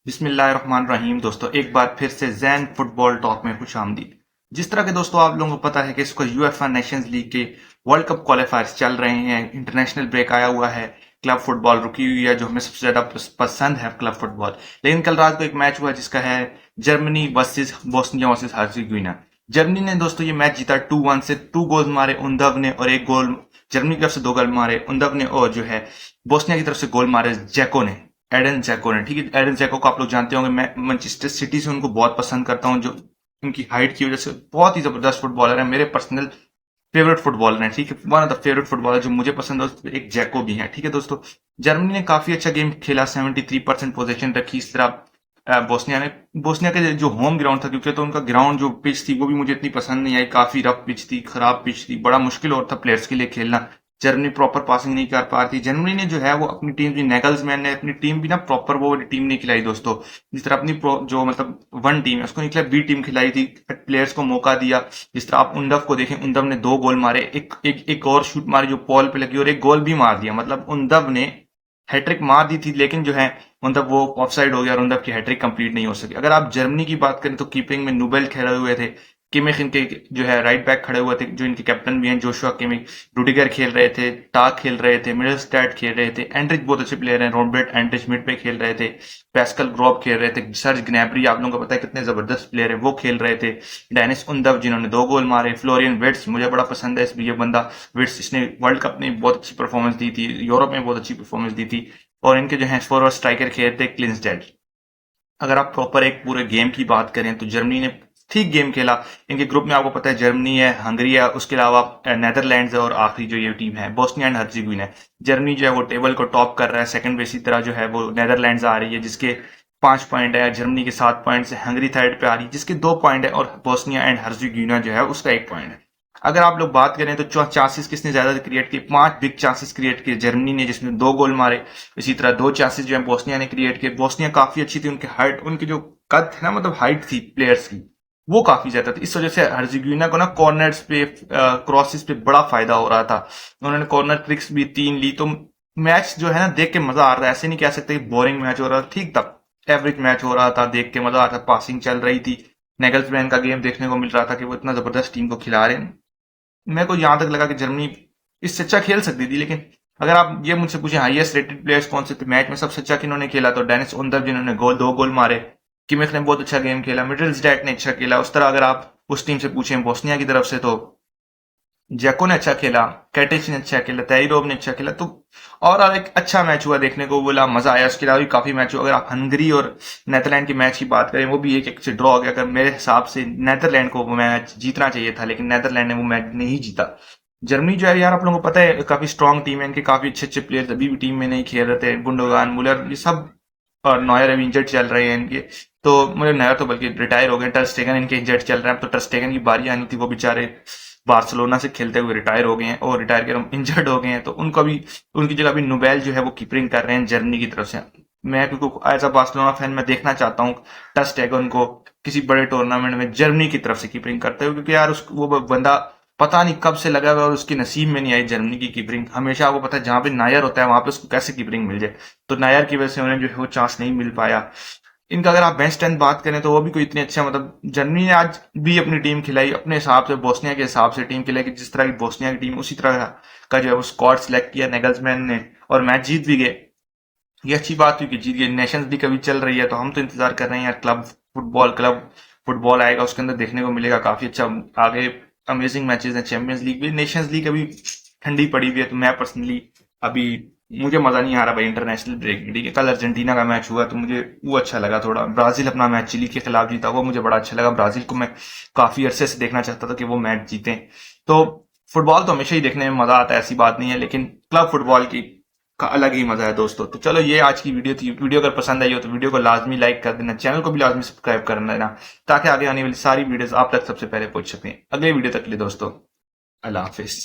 बिस्मिल्लाहिर्रहमानिर्रहीम। दोस्तों एक बार फिर से जैन फुटबॉल टॉक में खुश आमदीद। जिस तरह के दोस्तों आप लोगों को पता है कि इसको यूएफए नेशंस लीग के वर्ल्ड कप क्वालिफायर्स चल रहे हैं, इंटरनेशनल ब्रेक आया हुआ है, क्लब फुटबॉल रुकी हुई है जो हमें सबसे ज्यादा पसंद है क्लब फुटबॉल। लेकिन कल रात को एक मैच हुआ जिसका है Germany versus Bosnia versus Herzegovina. Germany ने दोस्तों ये मैच जीता 2-1 से। 2 गोल मारे उंदव ने और एक गोल जर्मनी की तरफ से, 2 गोल मारे उंदव ने और जो है बोस्निया की तरफ से गोल मारे जैको ने, एडन जैको ने। ठीक है, एडन जैको को आप लोग जानते होंगे, मैं मैनचेस्टर सिटी से उनको बहुत पसंद करता हूं, जो उनकी हाइट की वजह से बहुत ही जबरदस्त फुटबॉलर है, मेरे पर्सनल फेवरेट फुटबॉलर है। ठीक है, one of the favourite footballer जो मुझे पसंद है उसमें एक जैको भी है। ठीक है दोस्तों, जर्मनी ने काफी अच्छा गेम खेला, 73% पोजीशन रखी। इस तरह बोस्निया के जो होम ग्राउंड था, क्योंकि तो उनका ग्राउंड जो पिच थी वो भी मुझे इतनी पसंद नहीं आई, काफी रफ पिच थी, खराब पिच थी, बड़ा मुश्किल और था प्लेयर्स के लिए खेलना। जर्मनी प्रॉपर पासिंग नहीं कर पा रही थी। जर्मनी ने जो है वो अपनी टीम की, नेगल्समैन ने अपनी टीम भी ना प्रॉपर वो टीम नहीं खिलाई दोस्तों। जिस तरह अपनी जो मतलब वन टीम है उसको नहीं खिलाई, बी टीम खिलाई थी, प्लेयर्स को मौका दिया। जिस तरह आप उंडव को देखें, उंडव ने 2 गोल मारे, एक और शूट मारी जो पॉल पे लगी और एक गोल भी मार दिया। मतलब उंडव ने हैट्रिक मार दी थी, लेकिन जो है मतलब वो ऑफसाइड हो गया और उनकी हैट्रिक कंप्लीट नहीं हो सकी। अगर आप जर्मनी की बात करें तो कीपिंग में नुबेल खड़े हुए थे, किमिख इनके जो है राइट बैक खड़े हुए थे, जो इनके कैप्टन भी हैं जोशुआ किमिख। रुडिगर खेल रहे थे, टाक खेल रहे थे, मिडलस्टैट खेल रहे थे, एंड्रिच बहुत अच्छे प्लेयर हैं, रॉबर्ट एंड्रिच मिड पे खेल रहे थे, पैस्कल ग्रॉब खेल रहे थे, सर्ज ग्नैब्री आप लोगों को पता है कितने जबरदस्त प्लेयर है, वो खेल रहे थे, डेनिस उंदव जिन्होंने 2 गोल मारे, फ्लोरियन विर्ट्स मुझे बड़ा पसंद है ये बंदा। विर्ट्स इसने वर्ल्ड कप में बहुत अच्छी परफॉर्मेंस दी थी, यूरोप में बहुत अच्छी परफॉर्मेंस दी थी। और इनके जो है फॉरवर्ड स्ट्राइकर खेलते क्लिंसडेड। अगर आप प्रॉपर एक पूरे गेम की बात करें तो जर्मनी ने ठीक गेम खेला। इनके ग्रुप में आपको पता है जर्मनी है, हंगरी है, उसके अलावा नेदरलैंड्स है और आखिरी जो ये टीम है बोस्निया एंड हर्जेगोविना है। जर्मनी जो है वो टेबल को टॉप कर रहा है, सेकंड पे इसी तरह जो है वो नेदरलैंड्स आ रही है जिसके 5 पॉइंट है, जर्मनी के 7 पॉइंट है, हंगरी थर्ड पे आ रही है जिसके 2 पॉइंट है, और बोस्निया एंड हर्जेगोविना जो है उसका 1 पॉइंट है। अगर आप लोग बात करें तो चांसेस किसने ज्यादा क्रिएट किए, 5 बिग चांसेस क्रिएट किए जर्मनी ने जिसमें 2 गोल मारे। इसी तरह 2 चांसेस जो है बोस्निया ने क्रिएट किए। बोस्निया काफी अच्छी थी, उनकी हाइट, उनकी जो कद है ना, मतलब हाइट थी प्लेयर्स की, वो काफी ज्यादा थी। इस वजह से हर्जेगोविना को ना कॉर्नर्स पे, क्रॉसेस पे बड़ा फायदा हो रहा था। उन्होंने कॉर्नर ट्रिक्स भी 3 ली, तो मैच जो है ना देख के मजा आ रहा है। ऐसे नहीं कह सकते बोरिंग मैच हो रहा था, ठीक था, एवरेज मैच हो रहा था, देख के मजा आ रहा था, पासिंग चल रही थी। नेगल्समैन का गेम देखने को मिल रहा था कि वो इतना जबरदस्त टीम को खिला रहे हैं। मेरे को यहां तक लगा कि जर्मनी इससे अच्छा खेल सकती थी, लेकिन अगर आप ये मुझसे पूछे हाईएस्ट रेटेड प्लेयर्स कौन से थे मैच में, सबसे अच्छा किन्होंने खेला, तो डेनिस उंदर जिन्होंने 2 गोल मारे, किमिख ने बहुत अच्छा गेम खेला, मिडलस्टैट ने अच्छा खेला। उस तरह अगर आप उस टीम से पूछें बोस्निया की तरफ से तो जैको ने अच्छा खेला, कैटिच ने अच्छा खेला, तैरोव ने अच्छा खेला। तो और एक अच्छा मैच हुआ देखने को, बोला मजा आया। उसके अलावा भी काफी मैच हुआ। अगर आप हंगरी और नेदरलैंड की मैच की बात करें, वो भी 1-1 से ड्रॉ हो गया। अगर मेरे हिसाब से नेदरलैंड को वो मैच जीतना चाहिए था, लेकिन नेदरलैंड ने वो मैच नहीं जीता। जर्मनी जो है यार, आप लोगों को पता है काफी स्ट्रांग टीम है, इनके काफी अच्छे अच्छे प्लेयर्स अभी भी टीम में नहीं खेल रहे थे, गुंडोगान, मुलर, ये सब, और नॉयर अभी इंजर्ड चल रहे हैं इनके। तो मुझे नॉयर तो बल्कि रिटायर हो गए, टर्स्टेगन इनके इंजर्ड चल रहे हैं। अब तो टर्स्टेगन की बारी आनी थी, वो बेचारे बार्सिलोना से खेलते हुए रिटायर हो गए हैं, और रिटायर कर इंजर्ड हो गए हैं, तो उनको भी, उनकी जगह अभी नुबेल जो है वो कीपिंग कर रहे हैं जर्मनी की तरफ से। मैं क्योंकि एज अ बार्सिलोना फैन मैं देखना चाहता हूँ टर्स्टेगन को किसी बड़े टूर्नामेंट में जर्मनी की तरफ से कीपिंग करते हुए, क्योंकि यार वो बंदा पता नहीं कब से लगा हुआ है और उसकी नसीब में नहीं आई जर्मनी की कीपिंग। हमेशा वो पता है जहां पे नायर होता है वहां पे उसको कैसे कीपिंग मिल जाए, तो नायर की वजह से उन्हें जो है वो चांस नहीं मिल पाया। इनका अगर आप बेंच स्ट्रेंथ बात करें तो वो भी कोई इतनी अच्छा, मतलब जर्मनी ने आज भी अपनी टीम खिलाई अपने हिसाब से, बोस्निया के हिसाब से टीम खिलाई कि जिस तरह की बोस्निया की टीम उसी तरह का जो है वो स्क्वाड सिलेक्ट किया नेगल्समैन ने, और मैच जीत भी गए। ये अच्छी बात हुई कि जीत गए। नेशंस लीग अभी चल रही है, तो हम तो इंतजार कर रहे हैं यार, क्लब फुटबॉल आएगा उसके अंदर देखने को मिलेगा काफी अच्छा आगे। अमेजिंग मैचेस हैं, चैंपियंस लीग भी, नेशंस लीग अभी ठंडी पड़ी हुई है, तो मैं पर्सनली अभी मुझे मजा नहीं आ रहा भाई इंटरनेशनल ब्रेक में। ठीक है, कल अर्जेंटीना का मैच हुआ तो मुझे वो अच्छा लगा थोड़ा। ब्राजील अपना मैच चिली के खिलाफ जीता, वो मुझे बड़ा अच्छा लगा। ब्राजील को मैं काफी अरसे से देखना चाहता था कि वो मैच जीते। तो फुटबॉल तो हमेशा ही देखने में मजा आता है, ऐसी बात नहीं है, लेकिन क्लब फुटबॉल की का अलग ही मजा है दोस्तों। तो चलो, ये आज की वीडियो थी। वीडियो अगर पसंद आई हो तो वीडियो को लाजमी लाइक कर देना, चैनल को भी लाजमी सब्सक्राइब कर देना, ताकि आगे आने वाली सारी वीडियोस आप तक सबसे पहले पहुंच सकें। अगले वीडियो तक के लिए दोस्तों, अल्लाह हाफिज।